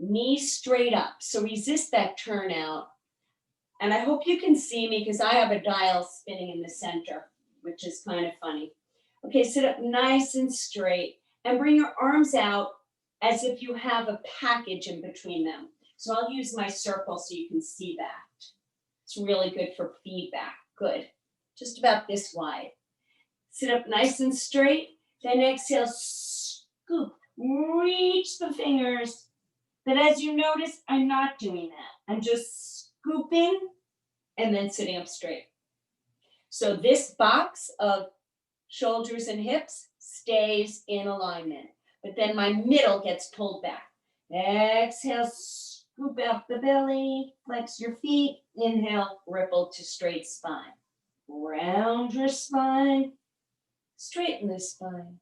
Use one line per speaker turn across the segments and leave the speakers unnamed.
knees straight up. So resist that turnout. And I hope you can see me because I have a dial spinning in the center, which is kind of funny. Okay, sit up nice and straight and bring your arms out as if you have a package in between them. So I'll use my circle so you can see that. It's really good for feedback. Good. Just about this wide. Sit up nice and straight. Then exhale, scoop. Reach the fingers. But as you notice, I'm not doing that. I'm just scooping and then sitting up straight. So this box of shoulders and hips stays in alignment. But then my middle gets pulled back. Exhale, scoop out the belly, flex your feet. Inhale, ripple to straight spine. Round your spine, straighten the spine.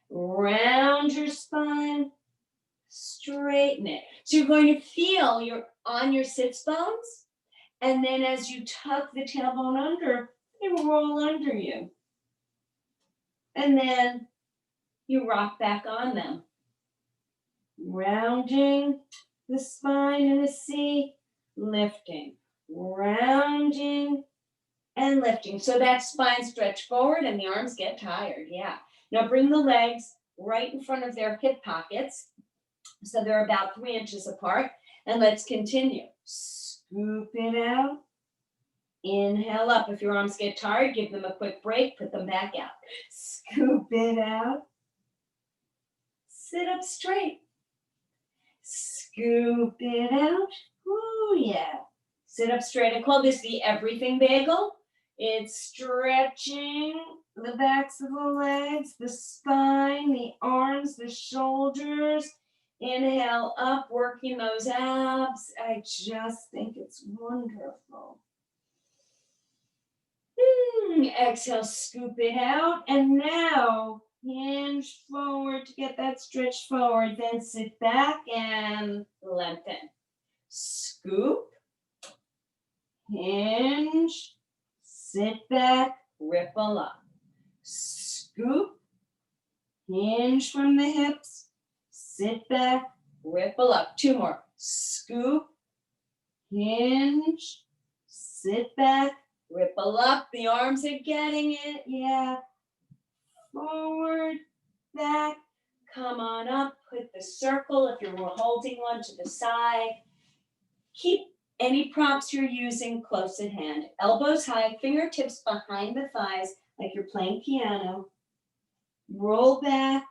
Round your spine, straighten it. So you're going to feel you're on your sits bones, and then as you tuck the tailbone under, they roll under you. And then you rock back on them. Rounding the spine in a C, lifting, rounding and lifting. So that spine stretch forward and the arms get tired. Yeah. Now bring the legs right in front of their hip pockets. So they're about 3 inches apart. And let's continue. Scoop it out. Inhale up. If your arms get tired, give them a quick break. Put them back out. Scoop it out. Sit up straight. Scoop it out. Ooh, yeah. Sit up straight. I call this the everything bagel. It's stretching the backs of the legs, the spine, the arms, the shoulders. Inhale up, working those abs. I just think it's wonderful. Exhale, scoop it out. And now hinge forward to get that stretch forward. Then sit back and lengthen. Scoop. Hinge. Sit back. Ripple up. Scoop. Hinge from the hips. Sit back. Ripple up. 2 more. Scoop. Hinge. Sit back. Ripple up. The arms are getting it. Yeah. Forward, back. Come on up. Put the circle, if you're holding one, to the side. Keep any props you're using close at hand. Elbows high, fingertips behind the thighs, like you're playing piano. Roll back,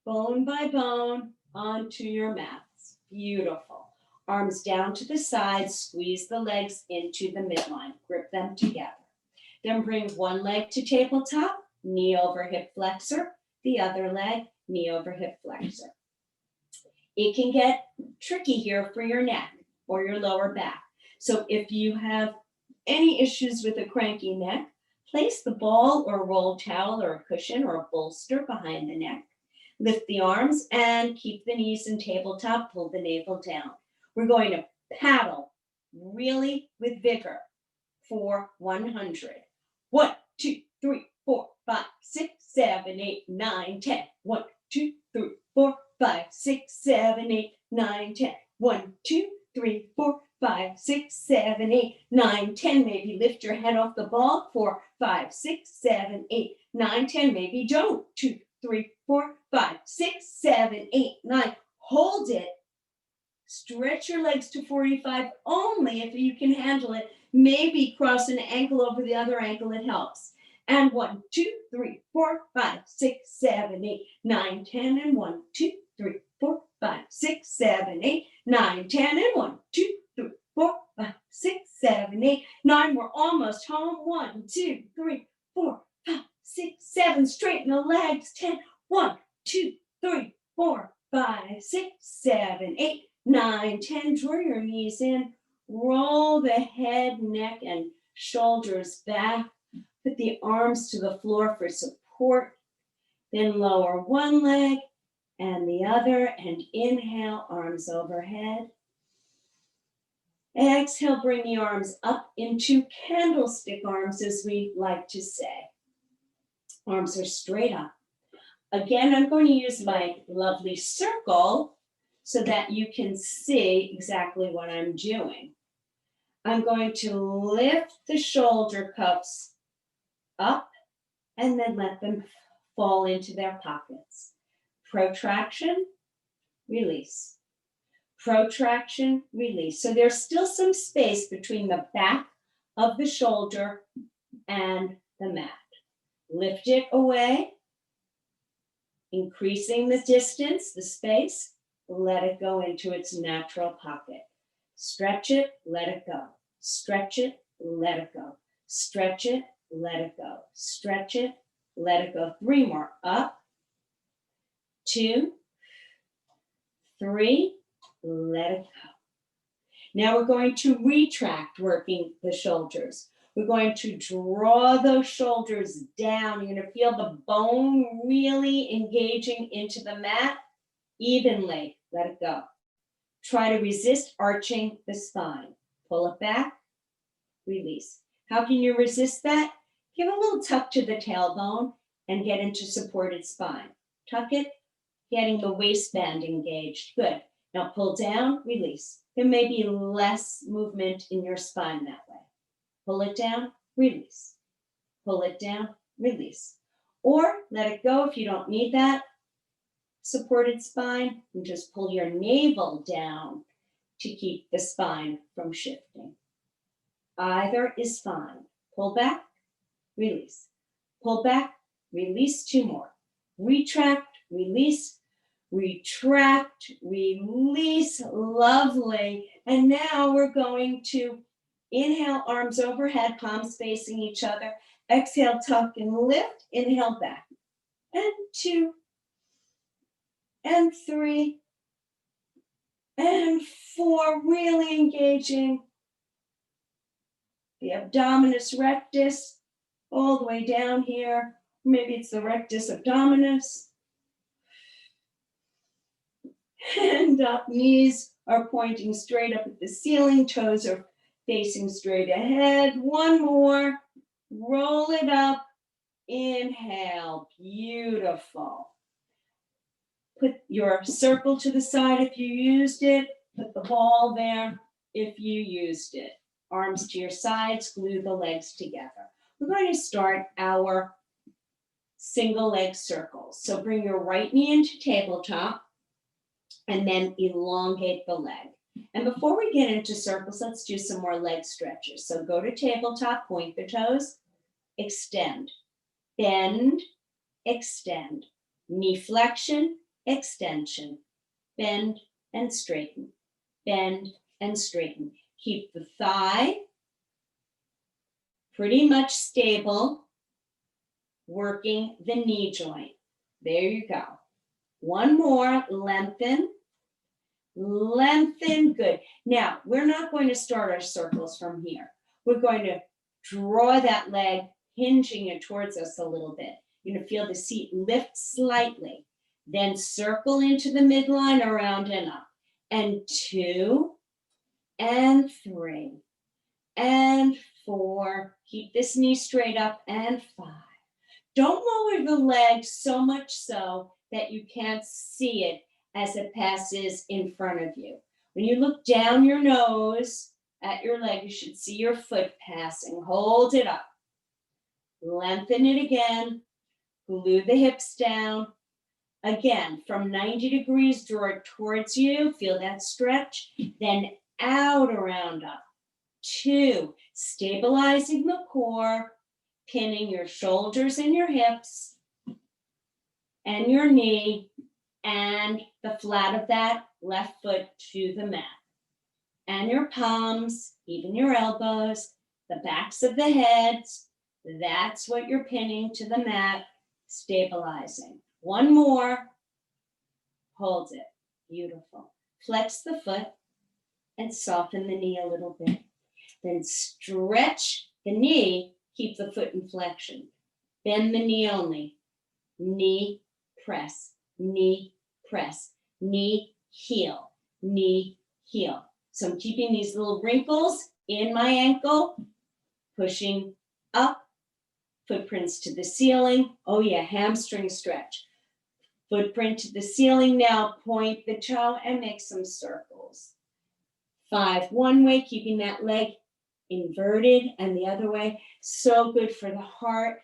bone by bone, onto your mats. Beautiful. Arms down to the sides, squeeze the legs into the midline. Grip them together. Then bring one leg to tabletop, knee over hip flexor, the other leg, knee over hip flexor. It can get tricky here for your neck or your lower back. So if you have any issues with a cranky neck, place the ball or rolled towel or a cushion or a bolster behind the neck. Lift the arms and keep the knees in tabletop, pull the navel down. We're going to paddle really with vigor for 100. 1, 2, 3, 4, 5, 6, 7, 8, 9, 10. 1, 2, 3, 4, 5, 6, 7, 8, 9, 10. 1, 2, 3, 4, 5, 6, 7, 8, 9, 10. Maybe lift your head off the ball. 4, 5, 6, 7, 8, 9, 10. Maybe don't. 2, 3, 4, 5, 6, 7, 8, 9. Hold it. Stretch your legs to 45 only if you can handle it. Maybe cross an ankle over the other ankle. It helps. And 1, 2, 3, 4, 5, 6, 7, 8, 9, 10. And 1, 2, 3, 4, 5, 6, 7, 8, 9, 10. And 1, 2, 3, 4, 5, 6, 7, 8, 9. We're almost home. 1, 2, 3, 4, 5, 6, 7. Straighten the legs. 10. 1, 2, 3, 4, 5, 6, 7, 8, 9, 10. Draw your knees in. Roll the head, neck, and shoulders back. Put the arms to the floor for support. Then lower one leg and the other, and inhale, arms overhead. Exhale, bring the arms up into candlestick arms, as we like to say. Arms are straight up. Again, I'm going to use my lovely circle so that you can see exactly what I'm doing. I'm going to lift the shoulder cuffs up and then let them fall into their pockets. Protraction, release. Protraction, release. So there's still some space between the back of the shoulder and the mat. Lift it away, increasing the distance, the space. Let it go into its natural pocket. Stretch it, let it go. Stretch it, let it go. Stretch it, let it go. Stretch it, let it go. 3 more. Up, 2, 3, let it go. Now we're going to retract, working the shoulders. We're going to draw those shoulders down. You're going to feel the bone really engaging into the mat evenly. Let it go. Try to resist arching the spine. Pull it back, release. How can you resist that? Give a little tuck to the tailbone and get into supported spine. Tuck it, getting the waistband engaged. Good. Now pull down, release. There may be less movement in your spine that way. Pull it down, release. Pull it down, release. Or let it go if you don't need that supported spine, and just pull your navel down to keep the spine from shifting. Either is fine. Pull back, release. Pull back, release. 2 more. Retract, release. Retract, release. Lovely. And now we're going to inhale, arms overhead, palms facing each other. Exhale, tuck and lift. Inhale back. And 2, and 3, and 4. Really engaging the abdominis rectus all the way down here. Maybe it's the rectus abdominis. And up, knees are pointing straight up at the ceiling, toes are facing straight ahead. 1 more, roll it up, inhale, beautiful. Put your circle to the side if you used it, put the ball there if you used it. Arms to your sides, glue the legs together. We're going to start our single leg circles. So bring your right knee into tabletop, and then elongate the leg. And before we get into circles, let's do some more leg stretches. So go to tabletop, point the toes, extend, bend, extend, knee flexion, extension, bend and straighten, bend and straighten. Keep the thigh pretty much stable, working the knee joint. There you go. 1 more, lengthen, lengthen, good. Now, we're not going to start our circles from here. We're going to draw that leg, hinging it towards us a little bit. You're going to feel the seat lift slightly, then circle into the midline, around and up. And 2, and 3, and 4. Keep this knee straight up, and 5. Don't lower the leg so much so that you can't see it as it passes in front of you. When you look down your nose at your leg, you should see your foot passing. Hold it up. Lengthen it again. Glue the hips down. Again, from 90 degrees, draw it towards you. Feel that stretch. Then out, around, up. 2, stabilizing the core, pinning your shoulders and your hips and your knee and the flat of that left foot to the mat. And your palms, even your elbows, the backs of the heads, that's what you're pinning to the mat, stabilizing. 1 more, hold it, beautiful. Flex the foot and soften the knee a little bit. Then stretch the knee, keep the foot in flexion. Bend the knee only. Knee, press, knee, press, knee, heel, knee, heel. So I'm keeping these little wrinkles in my ankle, pushing up, footprints to the ceiling. Oh yeah, hamstring stretch. Footprint to the ceiling. Now point the toe and make some circles. 5 one way, keeping that leg inverted, and the other way. So good for the heart.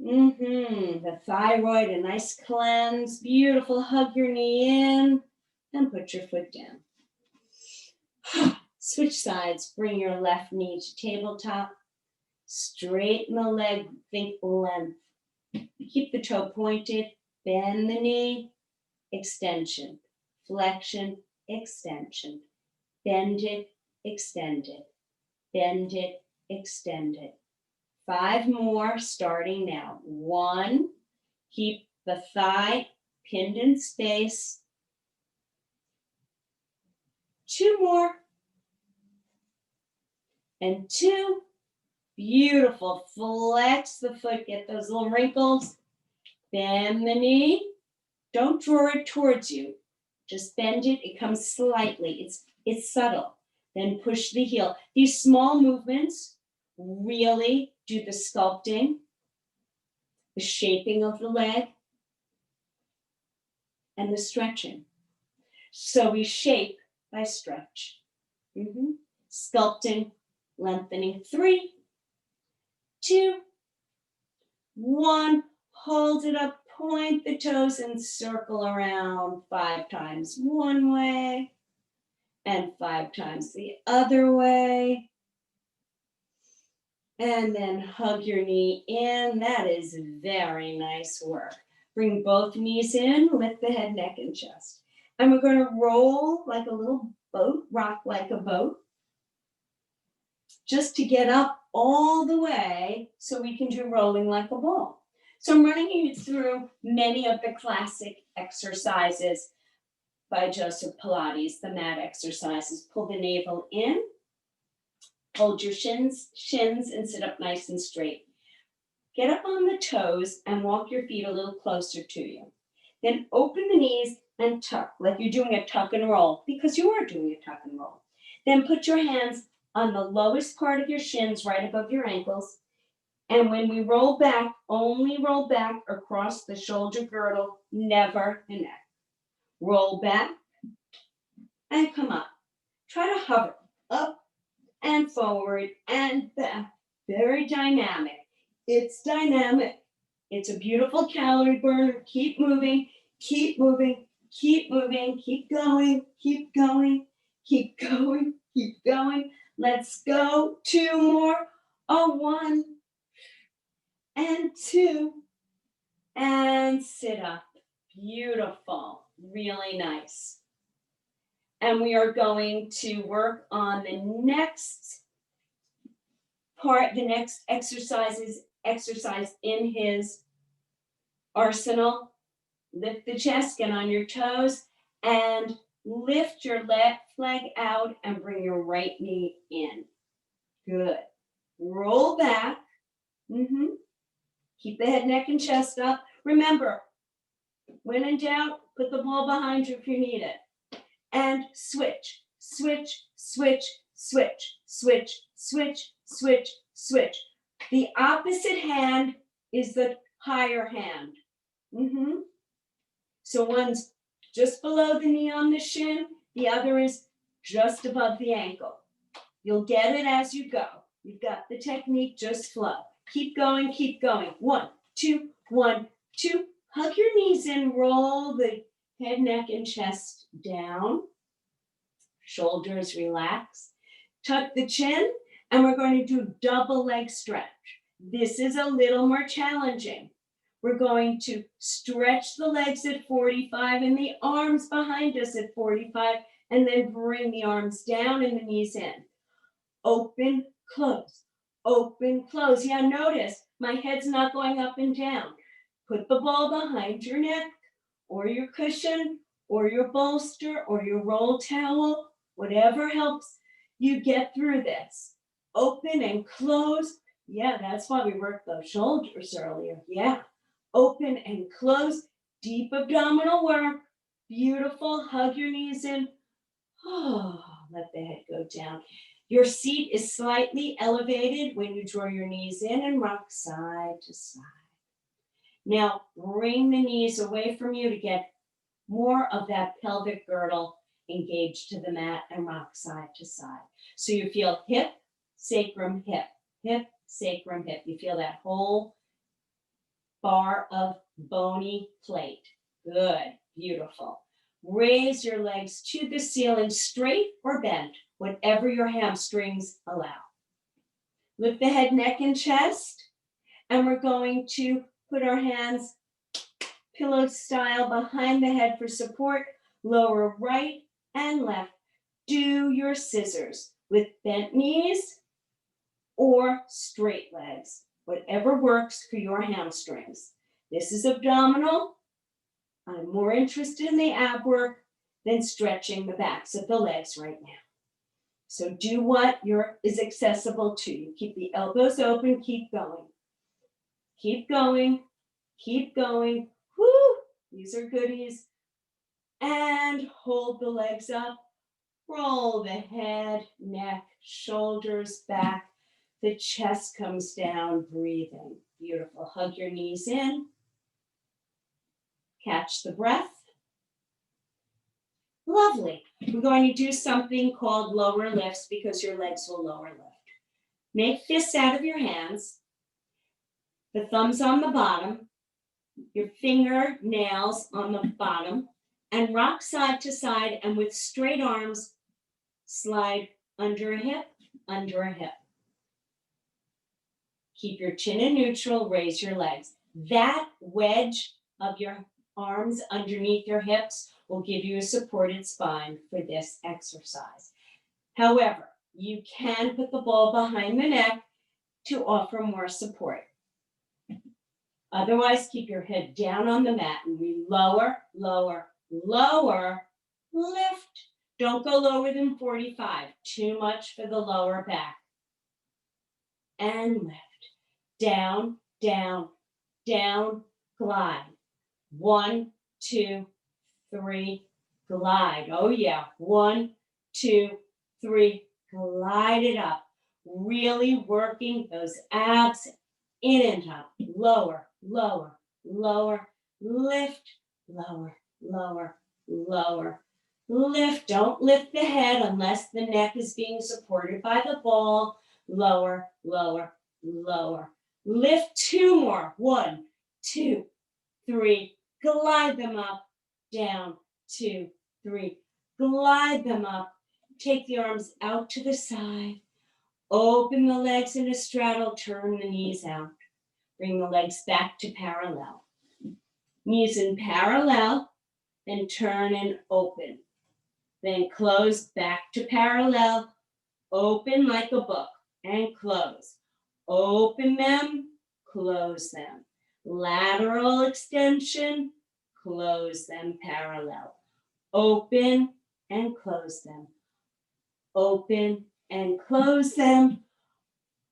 The thyroid, a nice cleanse. Beautiful. Hug your knee in and put your foot down. Switch sides. Bring your left knee to tabletop. Straighten the leg. Think length. Keep the toe pointed. Bend the knee. Extension. Flexion. Extension. Bend it. Extend it. Bend it. Extend it. 5 more, starting now. 1, keep the thigh pinned in space. 2 more. And 2. Beautiful. Flex the foot, get those little wrinkles. Bend the knee. Don't draw it towards you. Just bend it. It comes slightly. It's subtle. Then push the heel. These small movements really do the sculpting, the shaping of the leg, and the stretching. So we shape by stretch. Sculpting, lengthening. 3, 2, 1. Hold it up, point the toes and circle around 5 times one way and 5 times the other way. And then hug your knee in. That is very nice work. Bring both knees in, lift the head, neck, and chest. And we're going to roll like a little boat, rock like a boat, just to get up all the way so we can do rolling like a ball. So I'm running you through many of the classic exercises by Joseph Pilates, the mat exercises. Pull the navel in. Hold your shins, and sit up nice and straight. Get up on the toes and walk your feet a little closer to you. Then open the knees and tuck, like you're doing a tuck and roll, because you are doing a tuck and roll. Then put your hands on the lowest part of your shins, right above your ankles. And when we roll back, only roll back across the shoulder girdle, never the neck. Roll back and come up. Try to hover up and forward and back. Very dynamic. It's dynamic. It's a beautiful calorie burner. Keep moving, keep moving, keep moving, keep going, keep going, keep going, keep going. Let's go. 2 more. 1 and 2. And sit up. Beautiful. Really nice. And we are going to work on the next part, the next exercise in his arsenal. Lift the chest, get on your toes, and lift your left leg out and bring your right knee in. Good. Roll back. Keep the head, neck, and chest up. Remember, when in doubt, put the ball behind you if you need it. And switch, switch, switch, switch, switch, switch, switch, switch. The opposite hand is the higher hand. So one's just below the knee on the shin, the other is just above the ankle. You'll get it as you go. You've got the technique, just flow. Keep going, keep going. 1, 2, 1, 2. Hug your knees in, roll the head, neck, and chest down. Shoulders relax. Tuck the chin, and we're going to do double leg stretch. This is a little more challenging. We're going to stretch the legs at 45 and the arms behind us at 45, and then bring the arms down and the knees in. Open, close, open, close. Yeah, notice my head's not going up and down. Put the ball behind your neck or your cushion or your bolster or your roll towel, whatever helps you get through this. Open and close. Yeah, that's why we worked those shoulders earlier. Yeah. Open and close. Deep abdominal work. Beautiful. Hug your knees in. Oh, let the head go down. Your seat is slightly elevated when you draw your knees in and rock side to side. Now bring the knees away from you to get more of that pelvic girdle engaged to the mat and rock side to side. So you feel hip, sacrum, hip, hip, sacrum, hip. You feel that whole bar of bony plate. Good, beautiful. Raise your legs to the ceiling, straight or bent, whatever your hamstrings allow. Lift the head, neck, and chest, and we're going to put our hands pillow style behind the head for support. Lower right and left. Do your scissors with bent knees or straight legs, whatever works for your hamstrings. This is abdominal. I'm more interested in the ab work than stretching the backs of the legs right now. So do what is accessible to you. Keep the elbows open, keep going. Keep going, keep going. Woo! These are goodies. And hold the legs up. Roll the head, neck, shoulders back. The chest comes down, breathing. Beautiful. Hug your knees in. Catch the breath. Lovely. We're going to do something called lower lifts because your legs will lower lift. Make fists out of your hands. The thumbs on the bottom. Your fingernails on the bottom. And rock side to side, and with straight arms, slide under a hip, under a hip. Keep your chin in neutral, raise your legs. That wedge of your arms underneath your hips will give you a supported spine for this exercise. However, you can put the ball behind the neck to offer more support. Otherwise, keep your head down on the mat and we lower, lower, lower, lift. Don't go lower than 45. Too much for the lower back. And lift. Down, down, down, glide. 1, 2, 3, glide. Oh yeah. 1, 2, 3, glide it up. Really working those abs in and up. Lower, lower, lower, lift, lower, lower, lower. Lift. Don't lift the head unless the neck is being supported by the ball. Lower, lower, lower. Lift 2 more. 1, 2, 3. Glide them up. Down. 2, 3. Glide them up. Take the arms out to the side. Open the legs in a straddle. Turn the knees out. Bring the legs back to parallel. Knees in parallel. Then turn and open. Then close back to parallel. Open like a book and close. Open them, close them. Lateral extension, close them parallel. Open and close them. Open and close them.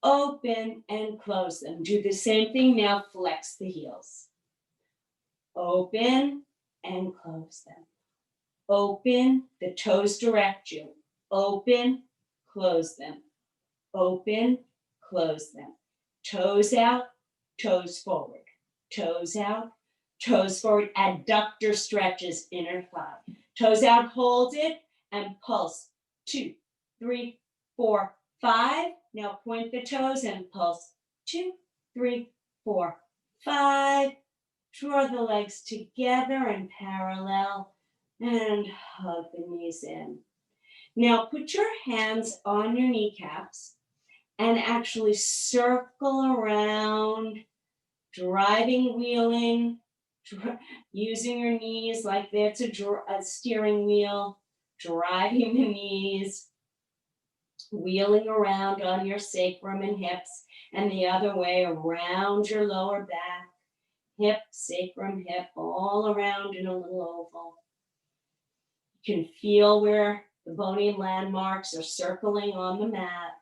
Open and close them. Do the same thing now. Flex the heels. Open and close them. Open, the toes direct you. Open, close them. Open, close them. Toes out, toes forward. Toes out, toes forward. Adductor stretches inner thigh. Toes out, hold it, and pulse. 2, 3, 4, 5. Now point the toes and pulse. 2, 3, 4, 5. Draw the legs together in parallel. And hug the knees in. Now put your hands on your kneecaps and actually circle around, driving, wheeling, using your knees like that's a steering wheel, driving the knees, wheeling around on your sacrum and hips, and the other way around your lower back, hip, sacrum, hip, all around in a little oval. You can feel where the bony landmarks are circling on the mat.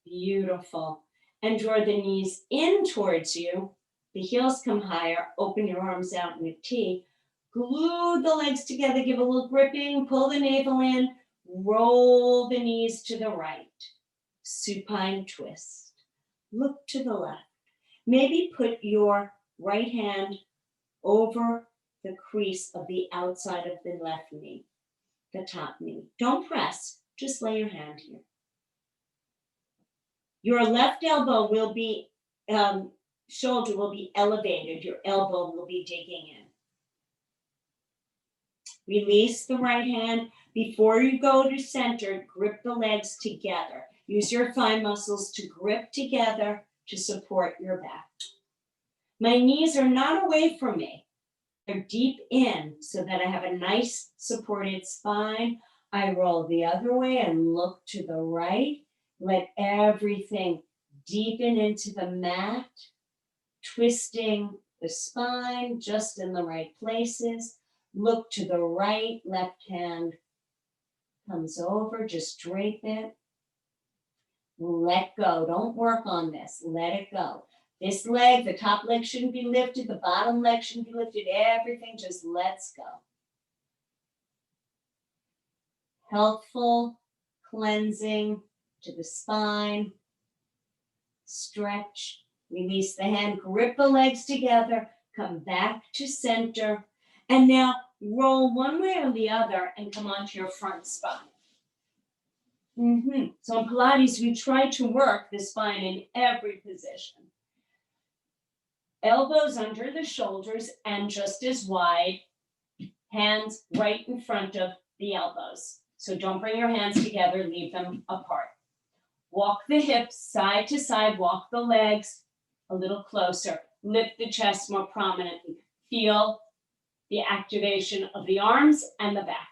Beautiful. And draw the knees in towards you. The heels come higher. Open your arms out in a T. Glue the legs together. Give a little gripping. Pull the navel in. Roll the knees to the right. Supine twist. Look to the left. Maybe put your right hand over the crease of the outside of the left knee, the top knee. Don't press, just lay your hand here. Your left elbow will be, shoulder will be elevated. Your elbow will be digging in. Release the right hand. Before you go to center, grip the legs together. Use your thigh muscles to grip together to support your back. My knees are not away from me. They're deep in so that I have a nice supported spine. I roll the other way and look to the right. Let everything deepen into the mat, twisting the spine just in the right places. Look to the right, left hand comes over, just drape it. Let go. Don't work on this. Let it go. This leg, the top leg shouldn't be lifted. The bottom leg shouldn't be lifted. Everything just lets go. Healthful cleansing to the spine. Stretch. Release the hand. Grip the legs together. Come back to center. And now roll one way or the other and come onto your front spine. So in Pilates, we try to work the spine in every position. Elbows under the shoulders and just as wide, hands right in front of the elbows. So don't bring your hands together, leave them apart. Walk the hips side to side, walk the legs a little closer, lift the chest more prominently. Feel the activation of the arms and the back.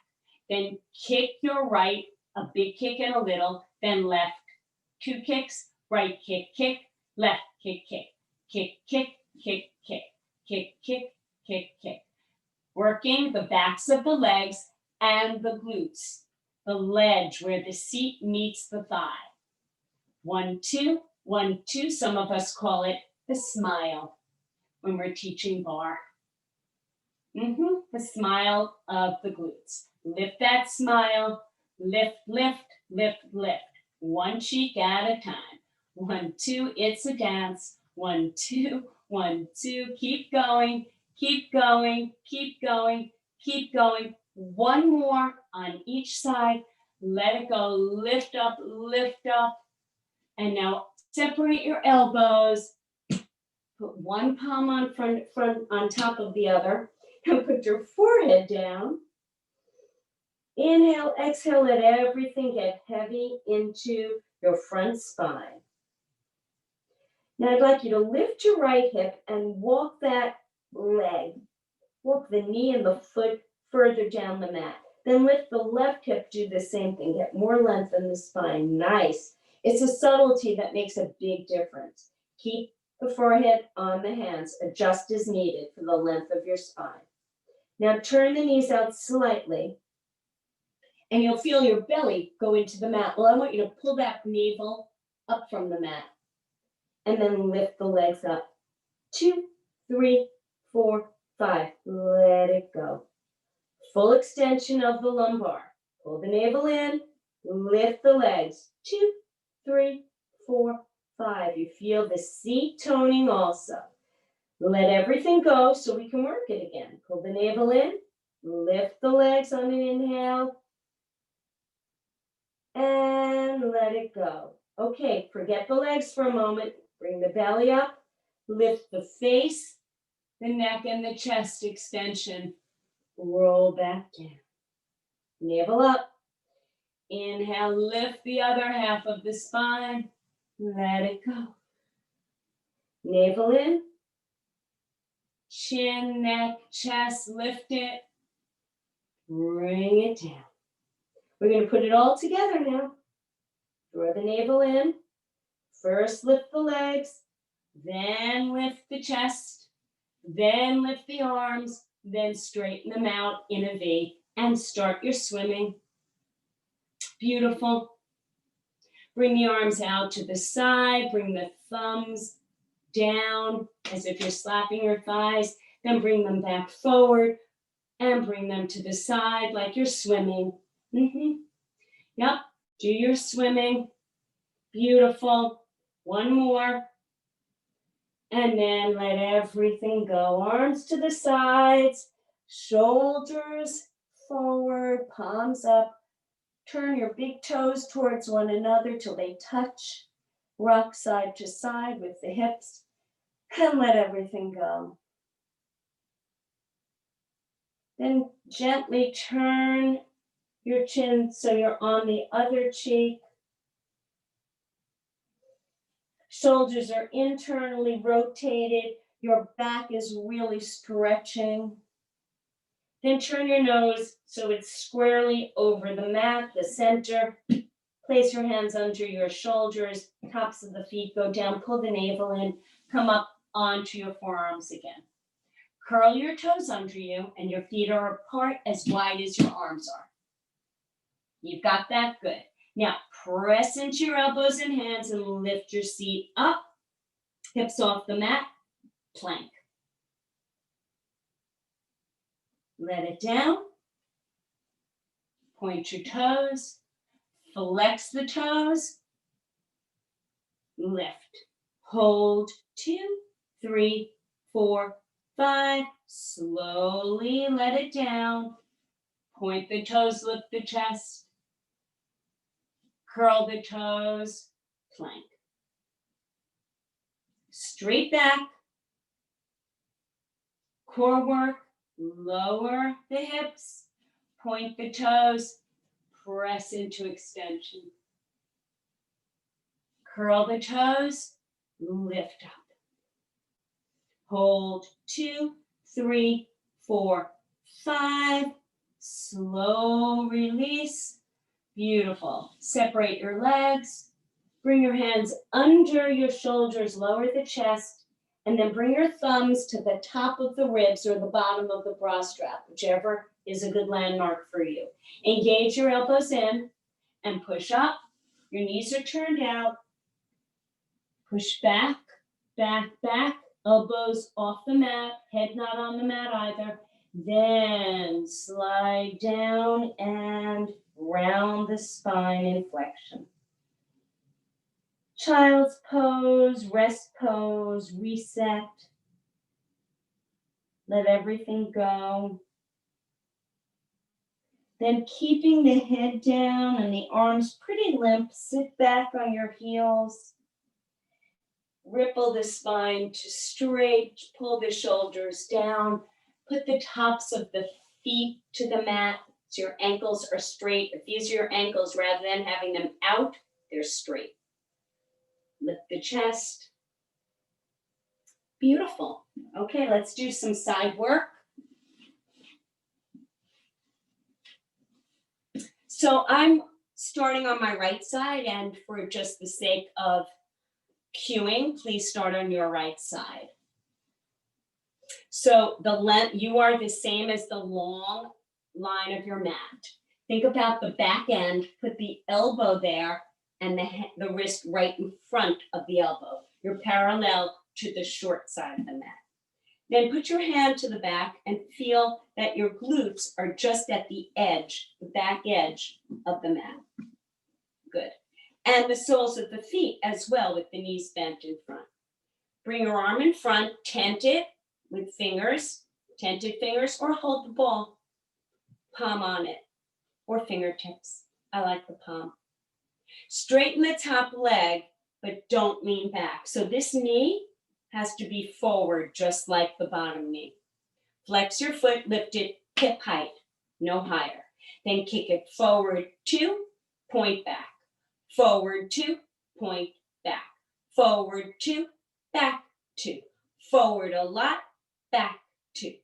Then kick your right, a big kick and a little, then left. 2 kicks, right kick, kick, left kick, kick, kick, kick, kick, kick, kick, kick, kick, kick. Working the backs of the legs and the glutes, the ledge where the seat meets the thigh. 1, 2, 1, 2. Some of us call it the smile when we're teaching bar. The smile of the glutes. Lift that smile. Lift, lift, lift, lift. 1 cheek at a time. 1, 2, it's a dance. 1, 2, 1, 2, keep going, keep going, keep going, keep going. 1 more on each side. Let it go, lift up, and now separate your elbows. Put 1 palm on front on top of the other, and put your forehead down. Inhale, exhale, let everything get heavy into your front spine. Now I'd like you to lift your right hip and walk that leg. Walk the knee and the foot further down the mat. Then lift the left hip, do the same thing. Get more length in the spine. Nice. It's a subtlety that makes a big difference. Keep the forehead on the hands. Adjust as needed for the length of your spine. Now turn the knees out slightly. And you'll feel your belly go into the mat. Well, I want you to pull that navel up from the mat. And then lift the legs up. 2, 3, 4, 5. Let it go. Full extension of the lumbar. Pull the navel in. Lift the legs. 2, 3, 4, 5. You feel the seat toning also. Let everything go so we can work it again. Pull the navel in. Lift the legs on an inhale. And let it go. Okay, forget the legs for a moment. Bring the belly up. Lift the face, the neck, and the chest extension. Roll back down. Navel up. Inhale, lift the other half of the spine. Let it go. Navel in. Chin, neck, chest, lift it. Bring it down. We're going to put it all together now. Draw the navel in. First lift the legs, then lift the chest, then lift the arms, then straighten them out in a V and start your swimming. Beautiful. Bring the arms out to the side, bring the thumbs down as if you're slapping your thighs, then bring them back forward and bring them to the side like you're swimming. Yep, do your swimming. Beautiful. 1 more. And then let everything go. Arms to the sides, shoulders forward, palms up. Turn your big toes towards one another till they touch. Rock side to side with the hips. And let everything go. Then gently turn your chin so you're on the other cheek. Shoulders are internally rotated. Your back is really stretching. Then turn your nose so it's squarely over the mat, the center. Place your hands under your shoulders, tops of the feet go down, pull the navel in, come up onto your forearms again. Curl your toes under you and your feet are apart as wide as your arms are. You've got that? Good. Now press into your elbows and hands and lift your seat up, hips off the mat, plank. Let it down. Point your toes. Flex the toes. Lift. Hold 2, 3, 4, 5. Slowly let it down. Point the toes, lift the chest. Curl the toes. Plank. Straight back. Core work. Lower the hips. Point the toes. Press into extension. Curl the toes, lift up. Hold 2, 3, 4, 5. Slow release. Beautiful. Separate your legs. Bring your hands under your shoulders, lower the chest, and then bring your thumbs to the top of the ribs or the bottom of the bra strap, whichever is a good landmark for you. Engage your elbows in and push up. Your knees are turned out. Push back, back, back. Elbows off the mat, head not on the mat either. Then slide down and round the spine in flexion. Child's pose, rest pose, reset. Let everything go. Then keeping the head down and the arms pretty limp, sit back on your heels. Ripple the spine to straight, pull the shoulders down, put the tops of the feet to the mat so your ankles are straight. If these are your ankles, rather than having them out, they're straight. Lift the chest. Beautiful. Okay, let's do some side work. So I'm starting on my right side, and for just the sake of cueing, please start on your right side. So the length, you are the same as the long line of your mat. Think about the back end, put the elbow there and the wrist right in front of the elbow. You're parallel to the short side of the mat. Then put your hand to the back and feel that your glutes are just at the edge, the back edge of the mat. Good. And the soles of the feet as well with the knees bent in front. Bring your arm in front, tent it with fingers, tented fingers, or hold the ball, palm on it, or fingertips. I like the palm. Straighten the top leg, but don't lean back. So this knee has to be forward, just like the bottom knee. Flex your foot, lift it hip height, no higher. Then kick it forward 2, point back. Forward 2, point back. Forward 2, back 2. Forward a lot, back 2.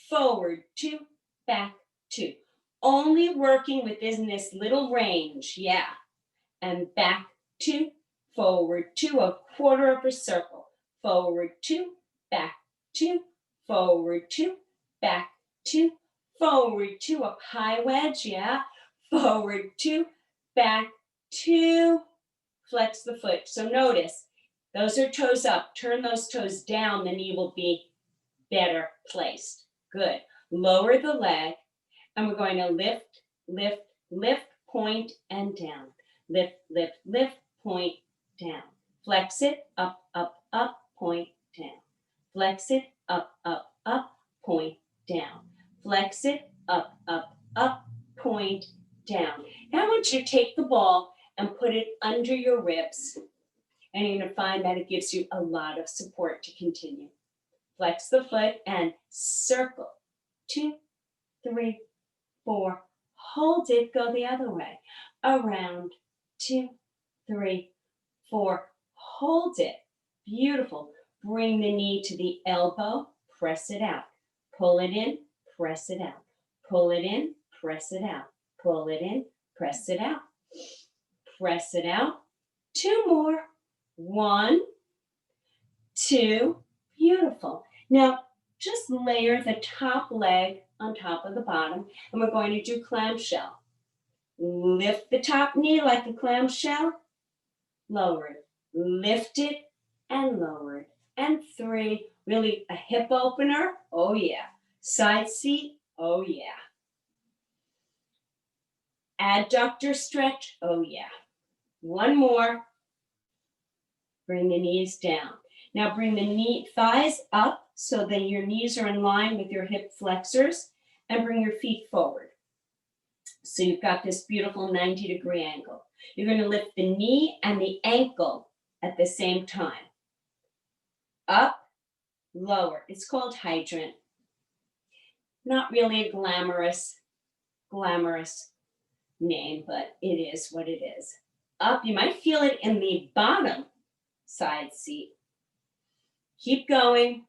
Forward 2, back 2. Only working within this little range, yeah. And back 2, forward 2, a quarter of a circle. Forward 2, back 2, forward 2, back 2, forward 2, up high wedge, yeah. Forward 2, back 2, flex the foot. So notice, those are toes up. Turn those toes down, the knee will be better placed. Good. Lower the leg, and we're going to lift, lift, lift, point, and down. Lift, lift, lift, point, down. Flex it, up, up, up, point, down. Flex it, up, up, up, point, down. Flex it, up, up, up, point, down. Now I want you to take the ball and put it under your ribs, and you're going to find that it gives you a lot of support to continue. Flex the foot and circle. 2, 3, 4. Hold it, go the other way. Around. 2, 3, 4. Hold it. Beautiful. Bring the knee to the elbow. Press it out. Pull it in. Press it out. Pull it in. Press it out. Pull it in. Press it out. Press it out. 2 more. 1, 2. Beautiful. Now, just layer the top leg on top of the bottom, and we're going to do clamshell. Lift the top knee like a clamshell. Lower it. Lift it and lower it. And 3. Really a hip opener. Oh, yeah. Side seat. Oh, yeah. Adductor stretch. Oh, yeah. 1 more. Bring the knees down. Now bring the thighs up so that your knees are in line with your hip flexors, and bring your feet forward. So you've got this beautiful 90-degree angle. You're going to lift the knee and the ankle at the same time. Up, lower. It's called hydrant. Not really a glamorous name, but it is what it is. Up, you might feel it in the bottom side seat. Keep going.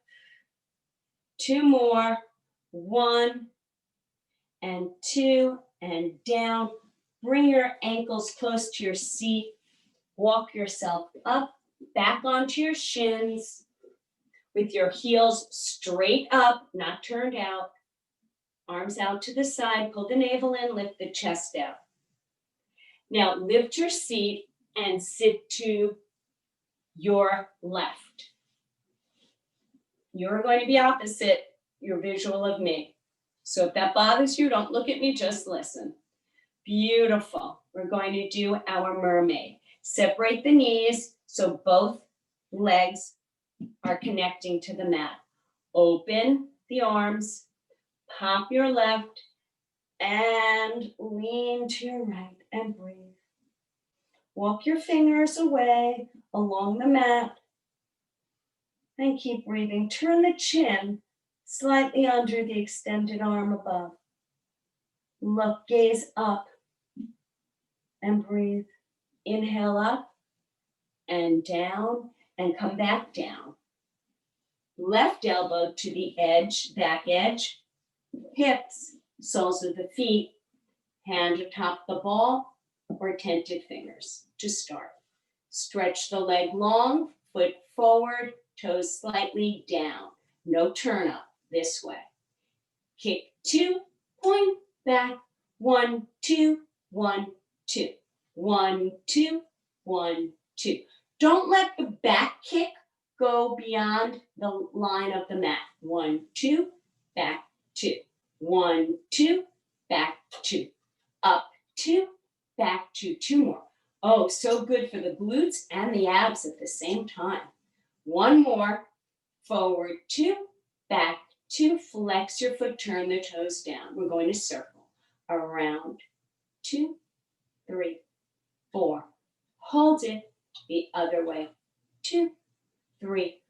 2 more. 1 and 2 and down. Bring your ankles close to your seat. Walk yourself up, back onto your shins with your heels straight up, not turned out. Arms out to the side. Pull the navel in, lift the chest out. Now lift your seat and sit to your left. You're going to be opposite your visual of me. So if that bothers you, don't look at me, just listen. Beautiful. We're going to do our mermaid. Separate the knees so both legs are connecting to the mat. Open the arms, pop your left, and lean to your right and breathe. Walk your fingers away along the mat. And keep breathing. Turn the chin slightly under the extended arm above. Look, gaze up and breathe. Inhale up and down and come back down. Left elbow to the edge, back edge, hips, soles of the feet, hand atop the ball or tented fingers to start. Stretch the leg long, foot forward, toes slightly down. No turn up this way. Kick 2, point back. 1, 2, 1, 2. 1, 2, 1, 2. Don't let the back kick go beyond the line of the mat. 1, 2, back 2. 1, 2, back 2. Up 2, back 2. 2 more. Oh, so good for the glutes and the abs at the same time. 1 more. Forward 2, back 2. Flex your foot, turn the toes down. We're going to circle. Around 2, 3, 4. Hold it the other way. 2, 3,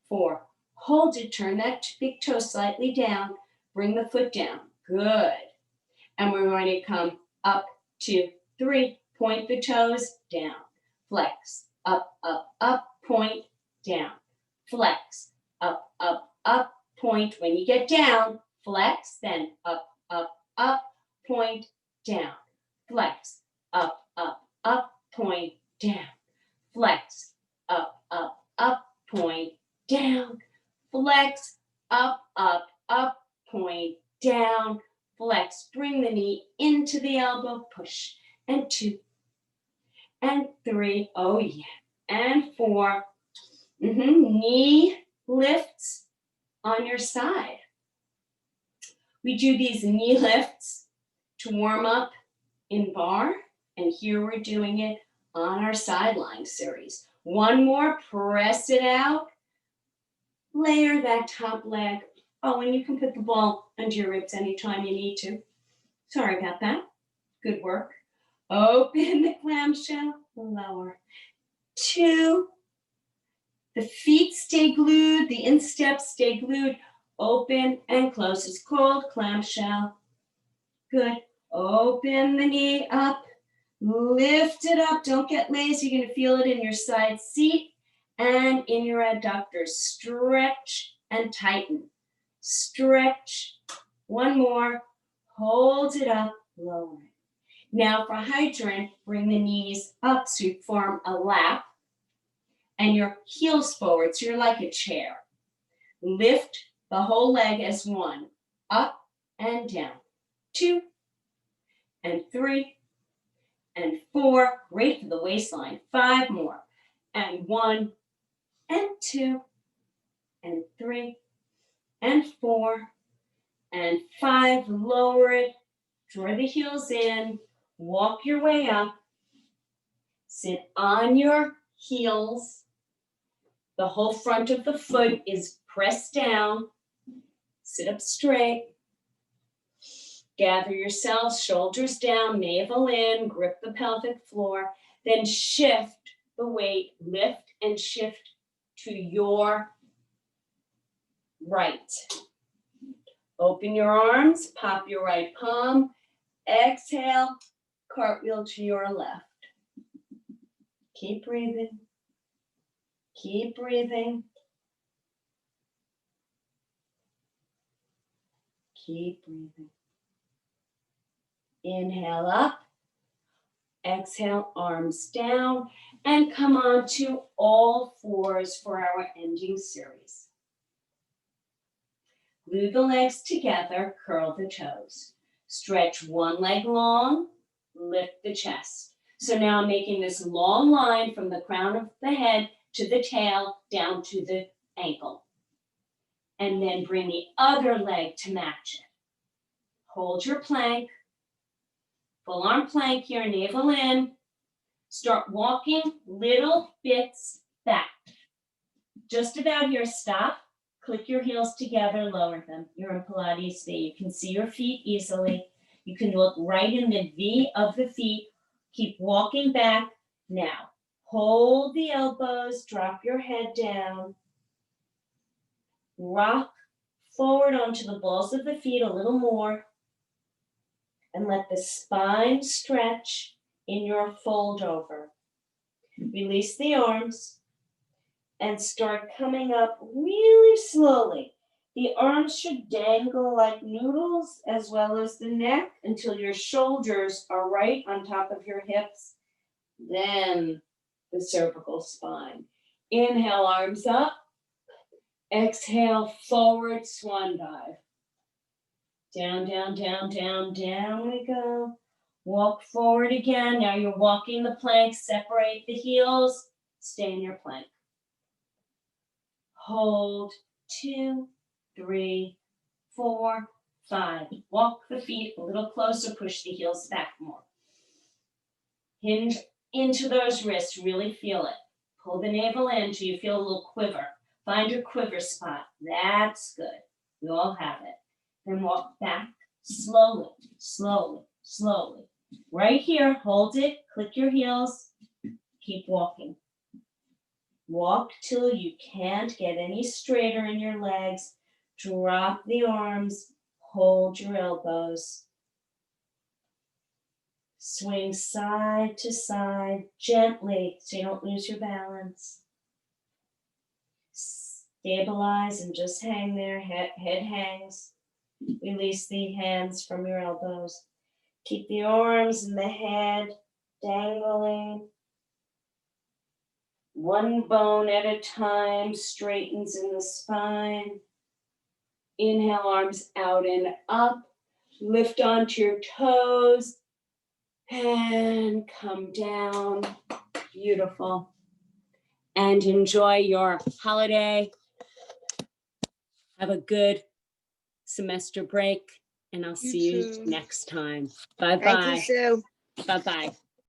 4. Hold it. Turn that big toe slightly down. Bring the foot down. Good. And we're going to come up, 2, 3. Point the toes down. Flex. Up, up, up. Point down. Flex. Up, up, up. Point. When you get down, flex. Then up, up, up. Point down. Flex. Up, up, up. Point down. Flex. Up, up, up. Point down. Flex. Up, up, up. Point down. Flex. Bring the knee into the elbow. Push. And 2. And 3. Oh, yeah. And 4. Knee lifts on your side. We do these knee lifts to warm up in bar. And here we're doing it on our sideline series. 1 more. Press it out. layer that top leg. Oh, and you can put the ball under your ribs anytime you need to. Sorry about that. Good work. Open the clamshell, lower. 2. The feet stay glued, the insteps stay glued. Open and close. It's called clamshell. Good. Open the knee up. Lift it up. Don't get lazy. You're going to feel it in your side seat and in your adductors. Stretch and tighten. Stretch. One more. Hold it up. Lower it. Now for hydrant, bring the knees up so you form a lap and your heels forward so you're like a chair. Lift the whole leg as 1. Up and down. 2 and 3 and 4. Great for the waistline. 5 more. And 1 and 2 and 3 and 4 and 5. Lower it. Draw the heels in. Walk your way up. Sit on your heels. The whole front of the foot is pressed down. Sit up straight. Gather yourselves, shoulders down, navel in, grip the pelvic floor. Then shift the weight, lift and shift to your right. Open your arms, pop your right palm. Exhale, cartwheel to your left. Keep breathing. Keep breathing. Keep breathing. Inhale up. Exhale, arms down. And come on to all fours for our ending series. Glue the legs together, curl the toes. Stretch one leg long, lift the chest. So now I'm making this long line from the crown of the head to the tail down to the ankle. And then bring the other leg to match it. Hold your plank. Full arm plank here, navel in. Start walking little bits back. Just about here, stop. Click your heels together, lower them. You're in Pilates V. You can see your feet easily. You can look right in the V of the feet. Keep walking back. Now, hold the elbows, drop your head down. Rock forward onto the balls of the feet a little more. And let the spine stretch in your fold over. Release the arms and start coming up really slowly. The arms should dangle like noodles as well as the neck until your shoulders are right on top of your hips. Then the cervical spine. Inhale, arms up. Exhale, forward swan dive. Down, down, down, down, down we go. Walk forward again. Now you're walking the plank. Separate the heels. Stay in your plank. Hold. 2, 3, 4, 5. Walk the feet a little closer. Push the heels back more. Hinge into those wrists. Really feel it. Pull the navel in until you feel a little quiver. Find your quiver spot. That's good. We all have it. Then walk back slowly, slowly, slowly. Right here, hold it, click your heels, keep walking. Walk till you can't get any straighter in your legs. Drop the arms, hold your elbows. Swing side to side gently so you don't lose your balance. Stabilize and just hang there, head hangs. Release the hands from your elbows. Keep the arms and the head dangling. One bone at a time straightens in the spine. Inhale, arms out and up. Lift onto your toes and come down. Beautiful. And enjoy your holiday. Have a good semester break, and I'll see you next time. Bye-bye.
Thank you, Sue.
Bye-bye.